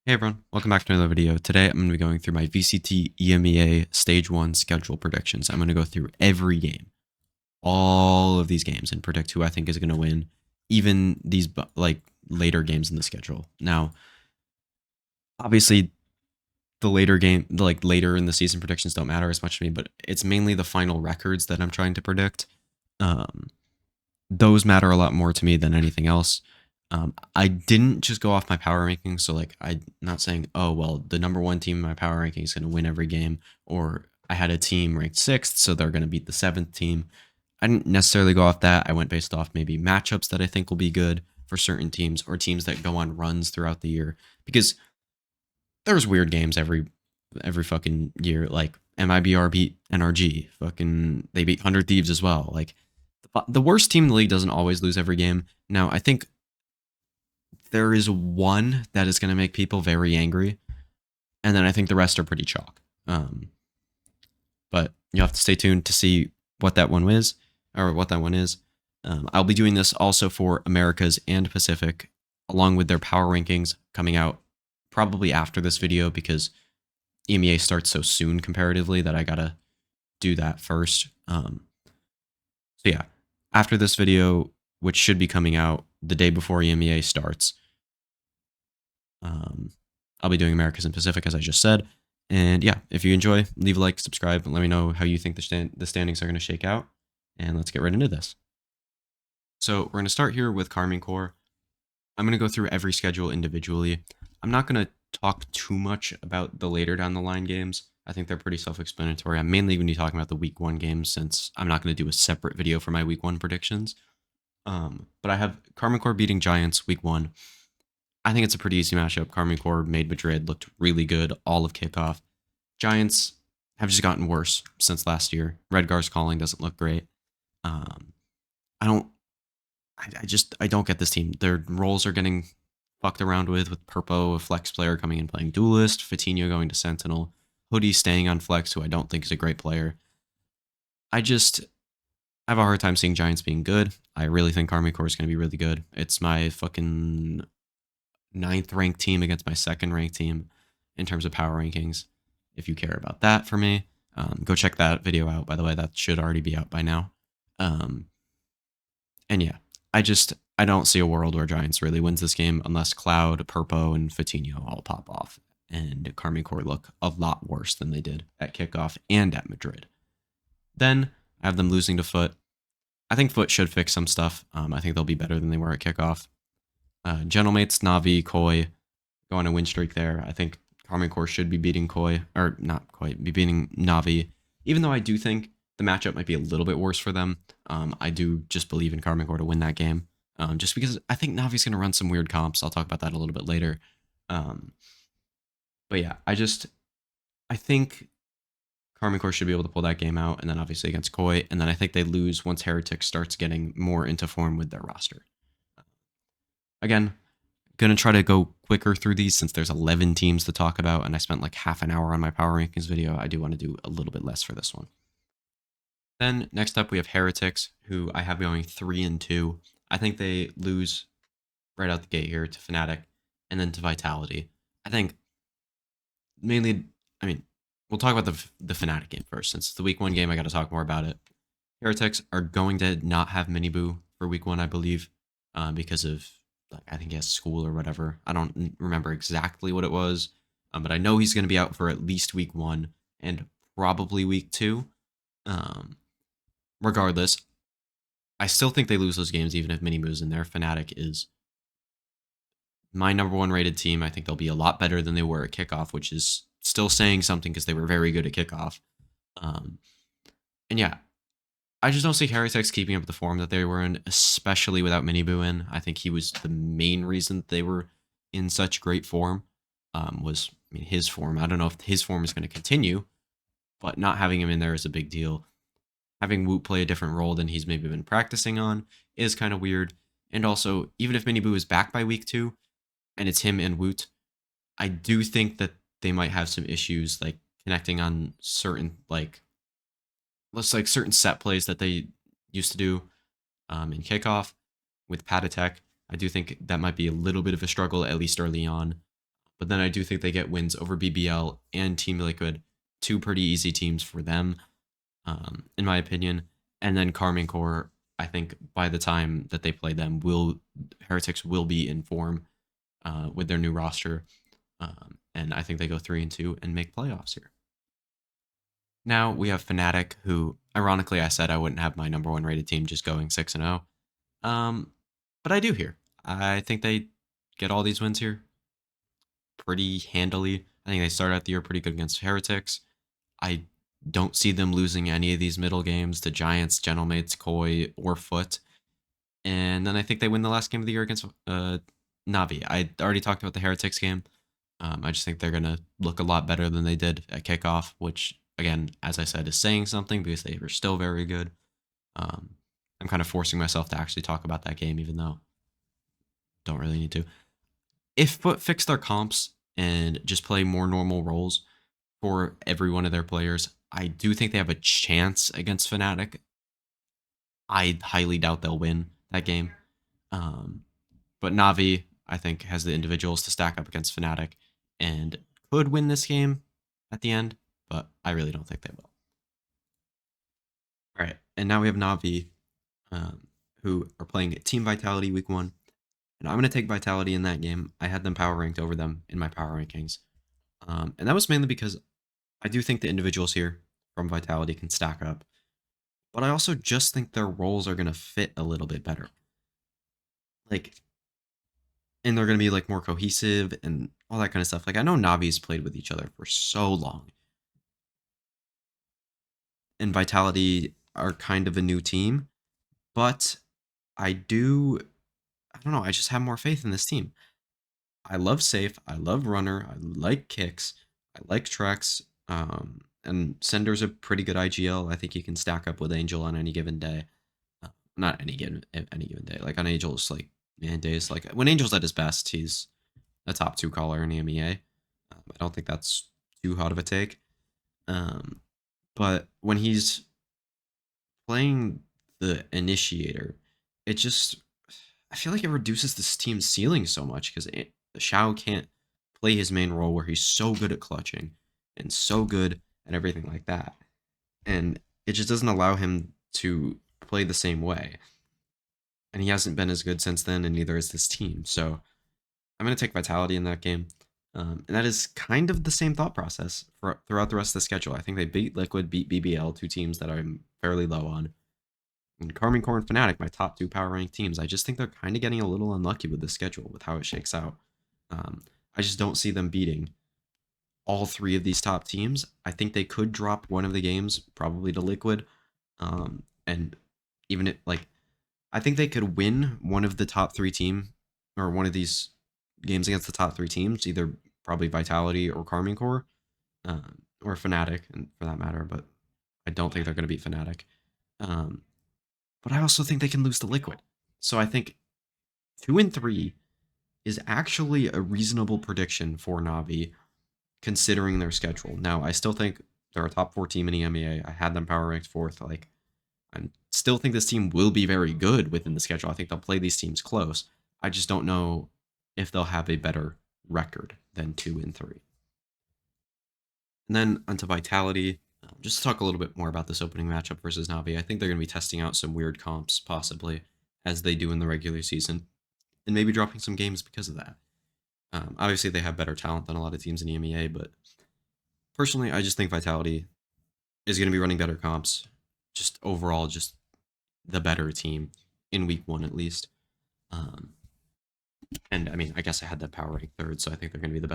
Hey everyone, welcome back to another video. Today I'm going to be going through my VCT EMEA Stage 1 schedule predictions. I'm going to go through every game, all of these games, and predict who I think is going to win, even these later games in the schedule. Now, obviously, the later in the season predictions don't matter as much to me, but it's mainly the final records that I'm trying to predict. Um, those matter a lot more to me than anything else. I didn't just go off my power rankings, so I'm not saying, oh well, the number one team in my power ranking is going to win every game, or I had a team ranked sixth, so they're going to beat the seventh team. I didn't necessarily go off that. I went based off maybe matchups that I think will be good for certain teams, or teams that go on runs throughout the year, because there's weird games every fucking year. Like MIBR beat NRG, fucking they beat 100 Thieves as well. Like the worst team in the league doesn't always lose every game. Now I think there is one that is going to make people very angry, and then I think the rest are pretty chalk. But you have to stay tuned to see what that one is, or what that one is. I'll be doing this also for Americas and Pacific, along with their power rankings coming out probably after this video, because EMEA starts so soon comparatively that I gotta do that first. So yeah, after this video, which should be coming out the day before EMEA starts, I'll be doing Americas and Pacific, as I just said. And yeah, if you enjoy, leave a like, subscribe, and let me know how you think the standings are going to shake out. And let's get right into this. So we're going to start here with Karmine Corp. I'm going to go through every schedule individually. I'm not going to talk too much about the later down the line games. I think they're pretty self-explanatory. I'm mainly going to be talking about the week one games, since I'm not going to do a separate video for my week one predictions. But I have Karmine Corp beating Giants week one. I think it's a pretty easy matchup. Karmine Corp made Madrid looked really good all of kickoff. Giants have just gotten worse since last year. Redgar's calling doesn't look great. I don't get this team. Their roles are getting fucked around with Purpo, a flex player, coming in playing Duelist, Fatinho going to Sentinel, Hoodie staying on flex, who I don't think is a great player. I have a hard time seeing Giants being good. I really think Karmine Corp is going to be really good. It's my fucking 9th ranked team against my 2nd ranked team in terms of power rankings. If you care about that for me, go check that video out. By the way, that should already be out by now. And yeah, I don't see a world where Giants really wins this game unless Cloud, Purpo, and Fatinho all pop off, and Karmine Corp look a lot worse than they did at kickoff and at Madrid. Then I have them losing to FUT. I think FUT should fix some stuff. I think they'll be better than they were at kickoff. Gentlemates, Navi, Koi go on a win streak there. I think Karmine Corp should be beating Koi, or not Koi, be beating Navi, even though I do think the matchup might be a little bit worse for them. I do just believe in Karmine Corp to win that game, just because I think Navi's going to run some weird comps. I'll talk about that a little bit later. But yeah, I think Karmine Corp should be able to pull that game out, and then obviously against Koi, and then I think they lose once Heretics starts getting more into form with their roster. Again, gonna try to go quicker through these since there's 11 teams to talk about, and I spent like half an hour on my power rankings video. I do want to do a little bit less for this one. Then next up we have Heretics, who I have going 3-2. I think they lose right out the gate here to Fnatic and then to Vitality. I think mainly, we'll talk about the Fnatic game first, since it's the week one game. I got to talk more about it. Heretics are going to not have Miniboo for week one, I believe, because of, I think he has school or whatever. I don't remember exactly what it was, but I know he's going to be out for at least week one and probably week two. Regardless, I still think they lose those games even if Miniboo's in there. Fnatic is my number one rated team. I think they'll be a lot better than they were at kickoff, which is still saying something because they were very good at kickoff. And yeah, I just don't see Heretics keeping up the form that they were in, especially without Miniboo in. I think he was the main reason that they were in such great form. His form. I don't know if his form is going to continue, but not having him in there is a big deal. Having Woot play a different role than he's maybe been practicing on is kind of weird. And also, even if Miniboo is back by week two, and it's him and Woot, I do think that they might have some issues like connecting on certain certain set plays that they used to do in kickoff with Patatek. I do think that might be a little bit of a struggle, at least early on. but then I do think they get wins over BBL and Team Liquid, two pretty easy teams for them, in my opinion. And then Karmine Corp, I think by the time that they play them, Heretics will be in form with their new roster, and I think they go 3-2 and make playoffs here. Now we have Fnatic, who ironically I said I wouldn't have my number one rated team just going 6-0, but I do here. I think they get all these wins here pretty handily. I think they start out the year pretty good against Heretics. I don't see them losing any of these middle games to Giants, Gentlemates, Koi, or FUT. And then I think they win the last game of the year against Navi. I already talked about the Heretics game. I just think they're going to look a lot better than they did at kickoff, which, again, as I said, is saying something because they were still very good. I'm kind of forcing myself to actually talk about that game, even though I don't really need to. If FUT fix their comps and just play more normal roles for every one of their players, I do think they have a chance against Fnatic. I highly doubt they'll win that game. But Navi, I think, has the individuals to stack up against Fnatic and could win this game at the end, but I really don't think they will. All right, and now we have Navi, who are playing Team Vitality week 1. And I'm going to take Vitality in that game. I had them power ranked over them in my power rankings. And that was mainly because I do think the individuals here from Vitality can stack up. But I also just think their roles are going to fit a little bit better. And they're going to be more cohesive and all that kind of stuff. I know Navi's played with each other for so long. And Vitality are kind of a new team. But I don't know, I just have more faith in this team. I love Safe, I love Runner, I like Kicks, I like Trex, and Sender's a pretty good IGL. I think he can stack up with Angel on any given day. Not any given day. On Angel's days, when Angel's at his best, he's a top 2 caller in EMEA. I don't think that's too hot of a take. But when he's playing the initiator, I feel like it reduces this team's ceiling so much because Xiao can't play his main role where he's so good at clutching and so good at everything like that. And it just doesn't allow him to play the same way. And he hasn't been as good since then, and neither is this team. So I'm going to take Vitality in that game. And that is kind of the same thought process throughout the rest of the schedule. I think they beat Liquid, beat BBL, two teams that I'm fairly low on. And Karmine Corp and Fnatic, my top 2 power ranked teams. I just think they're kind of getting a little unlucky with the schedule, with how it shakes out. I just don't see them beating all 3 of these top teams. I think they could drop one of the games, probably to Liquid. And even I think they could win one of the top 3 team, or one of these games against the top 3 teams, either probably Vitality or Karmine Corp, or Fnatic, and for that matter. But I don't think they're going to beat Fnatic. But I also think they can lose to Liquid. So I think 2-3 is actually a reasonable prediction for Navi, considering their schedule. Now, I still think they're a top 4 team in EMEA. I had them power ranked 4th. I still think this team will be very good within the schedule. I think they'll play these teams close. I just don't know if they'll have a better record than 2-3. And then onto Vitality. Just to talk a little bit more about this opening matchup versus Navi, I think they're going to be testing out some weird comps, possibly, as they do in the regular season, and maybe dropping some games because of that. Obviously, they have better talent than a lot of teams in EMEA, but personally, I just think Vitality is going to be running better comps. Just overall, just the better team in week 1 at least. And I mean, I guess I had that power rank 3rd, so I think they're going to be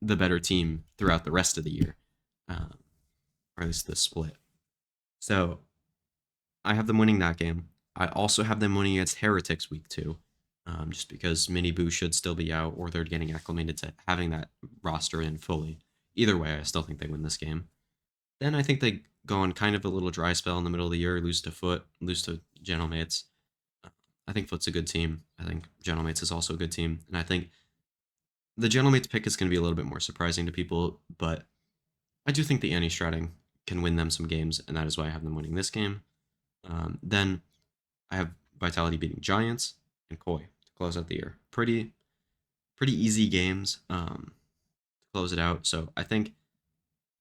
the better team throughout the rest of the year. Or at least this split. So I have them winning that game. I also have them winning against Heretics week 2, just because Mini Boo should still be out, or they're getting acclimated to having that roster in fully. Either way, I still think they win this game. Then I think they go on kind of a little dry spell in the middle of the year, lose to FUT, lose to Gentlemates. I think FUT's a good team. I think Gentlemates is also a good team. And I think the Gentlemates pick is going to be a little bit more surprising to people, but I do think the anti-stratting can win them some games, and that is why I have them winning this game. Then I have Vitality beating Giants and Koi to close out the year. Pretty easy games. close it out. So I think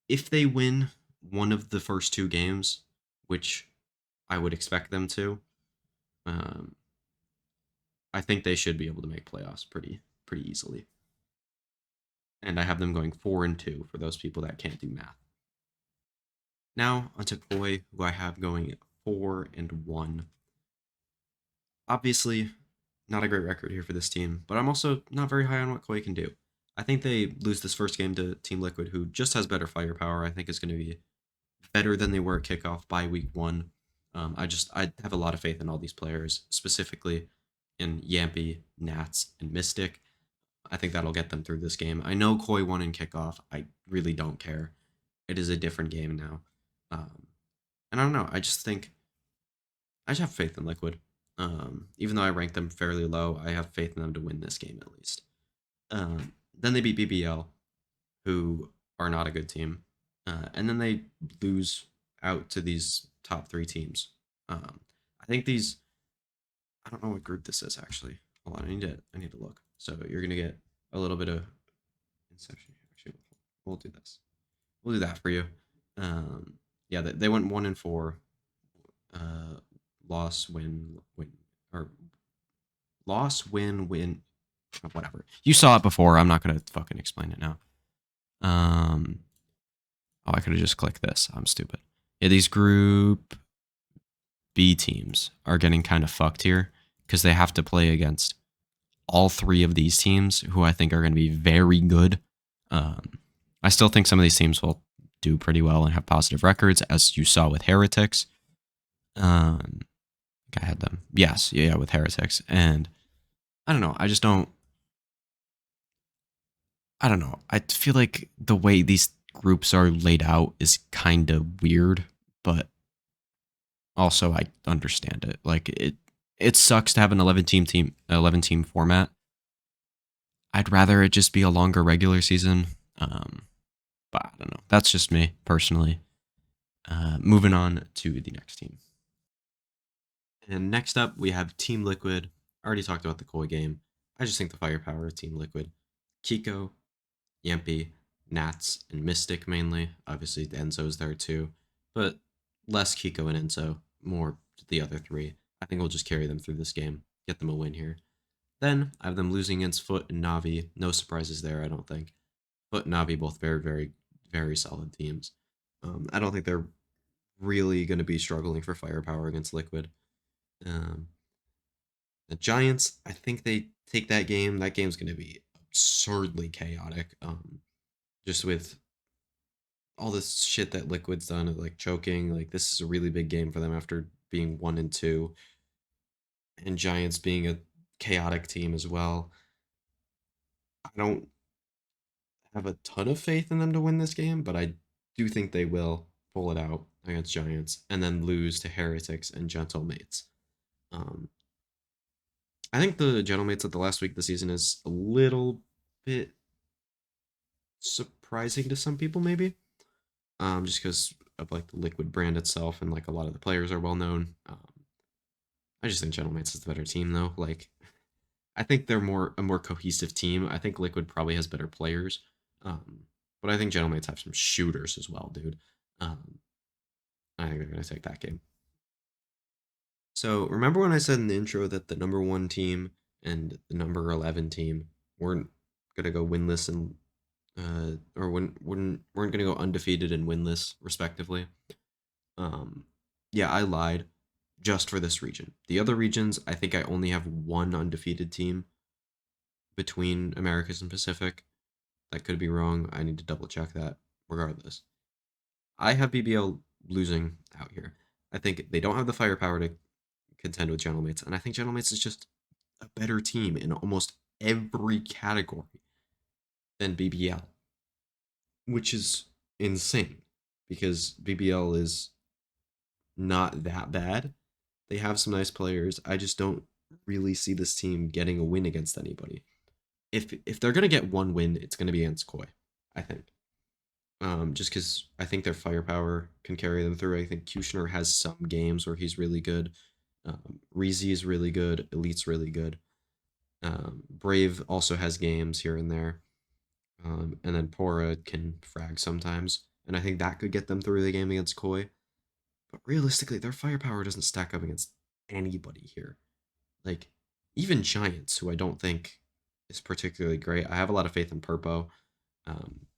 if they win one of the first two games, which I would expect them to, um, I think they should be able to make playoffs pretty easily. And I have them going 4-2 for those people that can't do math. Now onto Koi, who I have going 4-1. Obviously, not a great record here for this team, but I'm also not very high on what Koi can do. I think they lose this first game to Team Liquid, who just has better firepower. I think is going to be better than they were at kickoff by week one. I have a lot of faith in all these players, specifically in Yampy, Nats, and Mystic. I think that'll get them through this game. I know Koi won in kickoff. I really don't care. It is a different game now. And I don't know. I just have faith in Liquid. Even though I rank them fairly low, I have faith in them to win this game at least. Then they beat BBL, who are not a good team. And then they lose out to these top three teams. I think these. I don't know what group this is actually. Hold on, I need to look. So you're gonna get a little bit of inception. Actually, we'll do this. We'll do that for you. Yeah, they went 1-4. Loss, win, or loss, win, whatever. You saw it before. I'm not gonna fucking explain it now. Oh, I could have just clicked this. I'm stupid. Yeah, these group B teams are getting kind of fucked here because they have to play against all three of these teams, who I think are going to be very good. I still think some of these teams will do pretty well and have positive records, as you saw with Heretics. I had them. Yes, yeah, with Heretics. And I don't know. I don't know. I feel like the way these groups are laid out is kind of weird, but also I understand it. Like it sucks to have an 11 team format. I'd rather it just be a longer regular season. But I don't know. That's just me personally. Moving on to the next team. And next up, we have Team Liquid. I already talked about the Koi game. I just think the firepower of Team Liquid. Kiko, Yampy, Nats, and Mystic mainly. Obviously, Enzo's there too. But less Kiko and Enzo, more the other three. I think we'll just carry them through this game, get them a win here. Then I have them losing against FUT and Navi. No surprises there, I don't think. FUT and Navi both very, very, very solid teams. I don't think they're really going to be struggling for firepower against Liquid. The Giants, I think they take that game. That game's going to be absurdly chaotic. Just with all this shit that Liquid's done, like choking. Like this is a really big game for them after being 1-2, and Giants being a chaotic team as well. I don't have a ton of faith in them to win this game, but I do think they will pull it out against Giants and then lose to Heretics and Gentlemates. I think the Gentlemates at the last week of the season is a little bit surprising to some people, maybe. Just because of like the Liquid brand itself and like a lot of the players are well known. I just think Gentlemates is the better team though. Like I think they're a more cohesive team. I think Liquid probably has better players. But I think Gentlemates have some shooters as well, dude. I think they're gonna take that game. So remember when I said in the intro that the number 1 team and the number 11 team weren't gonna go winless and or weren't gonna go undefeated and winless respectively? Yeah, I lied just for this region. The other regions, I think I only have one undefeated team between Americas and Pacific. That could be wrong. I need to double check that. Regardless, I have BBL losing out here. I think they don't have the firepower to contend with Gentlemates, and I think Gentlemates is just a better team in almost every category than BBL, which is insane because BBL is not that bad. They have some nice players. I just don't really see this team getting a win against anybody. If they're gonna get one win, it's gonna be against Koi, I think. Just because I think their firepower can carry them through. I think Kushner has some games where he's really good. Reezy is really good. Elite's really good. Brave also has games here and there. And then Pora can frag sometimes. And I think that could get them through the game against Koi. But realistically, their firepower doesn't stack up against anybody here. Like, even Giants, who I don't think is particularly great. I have a lot of faith in Purpo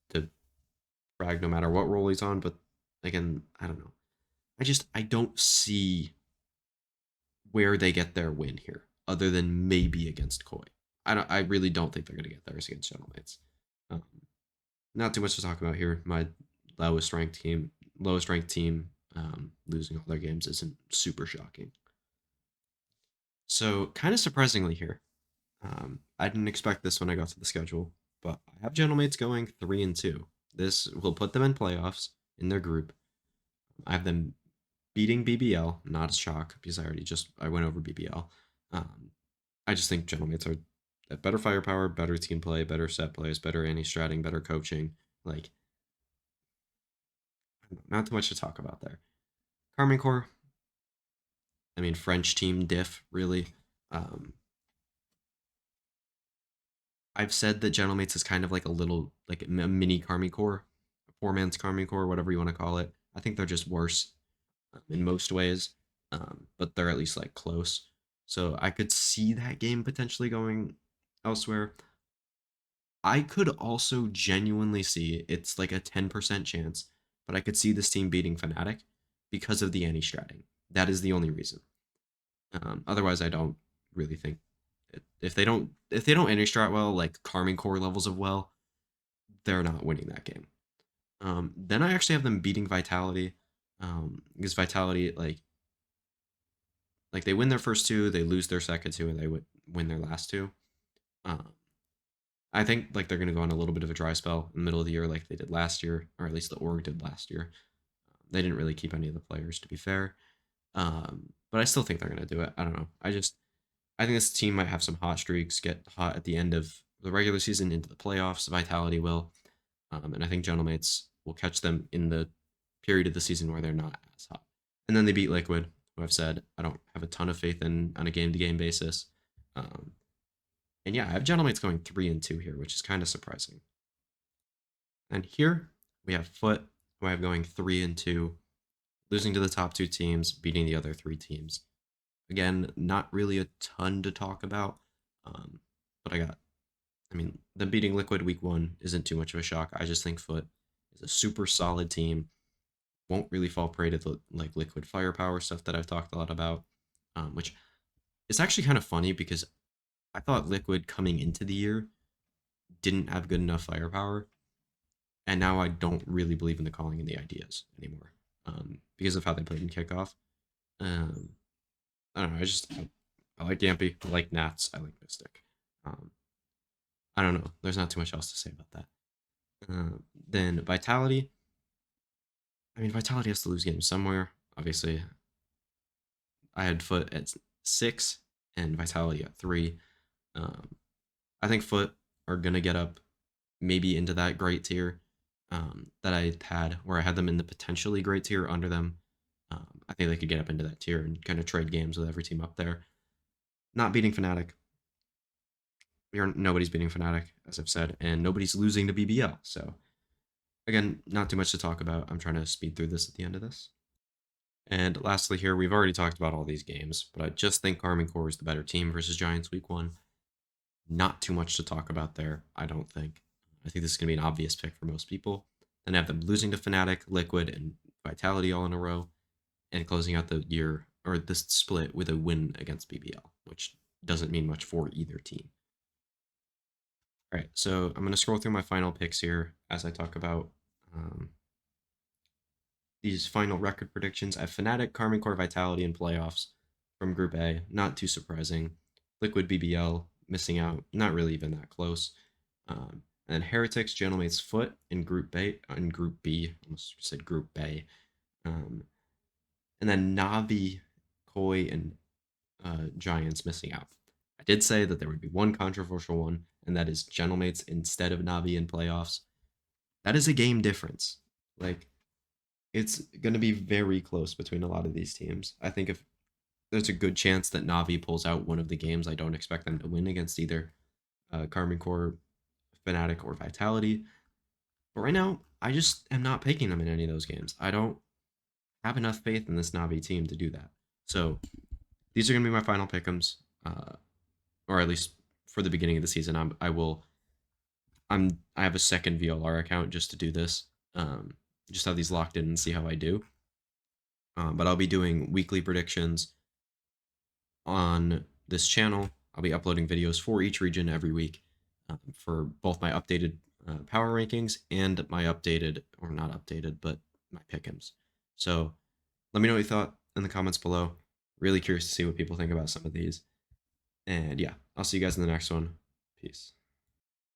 to frag no matter what role he's on. But again, I don't know. I don't see where they get their win here, other than maybe against Koi. I really don't think they're gonna get theirs against Gentleman's. Um, Not too much to talk about here. My lowest ranked team, losing all their games isn't super shocking. So kind of surprisingly here, I didn't expect this when I got to the schedule, but I have Gentlemates going 3-2. This will put them in playoffs in their group. I have them beating BBL, not a shock because I went over BBL. I just think Gentlemates are better firepower, better team play, better set plays, better anti-stratting, better coaching. Like, not too much to talk about there. Karmine Corp, I mean, French team diff, really. I've said that Gentlemates is kind of like a mini Karmine Corp, a poor man's Karmine Corp, whatever you want to call it. I think they're just worse in most ways, but they're at least like close. So I could see that game potentially going elsewhere. I could also genuinely see it's like a 10% chance, but I could see this team beating Fnatic because of the anti-stratting. That is the only reason. Otherwise, I don't really think if they don't anti-strat well, like Karmine Core levels of well, they're not winning that game. Then I actually have them beating Vitality, because Vitality like they win their first two, they lose their second two, and they would win their last two. I think like they're gonna go on a little bit of a dry spell in the middle of the year, like they did last year, or at least the org did last year. They didn't really keep any of the players, to be fair, but I still think they're gonna do it. I don't know. I think this team might have some hot streaks, get hot at the end of the regular season into the playoffs. Vitality will, and I think Gentlemates will catch them in the period of the season where they're not as hot. And then they beat Liquid, who I've said I don't have a ton of faith in on a game-to-game basis. And yeah, I have Gentlemates going 3-2 here, which is kind of surprising. And here we have FUT, who I have going 3-2, losing to the top two teams, beating the other three teams. Again, not really a ton to talk about, but them beating Liquid week one isn't too much of a shock. I just think FUT is a super solid team. Won't really fall prey to the like Liquid firepower stuff that I've talked a lot about, which is actually kind of funny because I thought Liquid coming into the year didn't have good enough firepower, and now I don't really believe in the calling and the ideas anymore, because of how they played in kickoff. I don't know. I like Yampy. I like Nats. I like Mystic. I don't know. There's not too much else to say about that. Then Vitality. I mean, Vitality has to lose games somewhere. Obviously, I had FUT at 6 and Vitality at 3. I think FUT are gonna get up maybe into that great tier that I had, where I had them in the potentially great tier under them. I think they could get up into that tier and kind of trade games with every team up there. Not beating Fnatic. Nobody's beating Fnatic, as I've said, and nobody's losing to BBL. So, again, not too much to talk about. I'm trying to speed through this at the end of this. And lastly here, we've already talked about all these games, but I just think Karmine Corp is the better team versus Giants week one. Not too much to talk about there, I don't think. I think this is going to be an obvious pick for most people. Then I have them losing to Fnatic, Liquid, and Vitality all in a row, and closing out the year, or this split, with a win against BBL, which doesn't mean much for either team. All right, so I'm going to scroll through my final picks here as I talk about these final record predictions. I have Fnatic, Karmine Corp, Vitality, and playoffs from Group A. Not too surprising. Liquid, BBL, missing out. Not really even that close. And Heretics, Gentlemates, FUT in Group B. Almost said Group B. And then Navi, Koi, and Giants missing out. I did say that there would be one controversial one, and that is Gentlemates instead of Navi in playoffs. That is a game difference. Like, it's going to be very close between a lot of these teams. I think if there's a good chance that Navi pulls out one of the games, I don't expect them to win against either Karmine Corp, Fnatic, or Vitality. But right now, I just am not picking them in any of those games. I don't have enough faith in this Navi team to do that. So these are going to be my final pick'ems, or at least for the beginning of the season. I have a second VLR account just to do this. Just have these locked in and see how I do. But I'll be doing weekly predictions on this channel. I'll be uploading videos for each region every week for both my updated power rankings and my updated, or not updated, but my pick'ems. So let me know what you thought in the comments below. Really curious to see what people think about some of these. And yeah, I'll see you guys in the next one. Peace.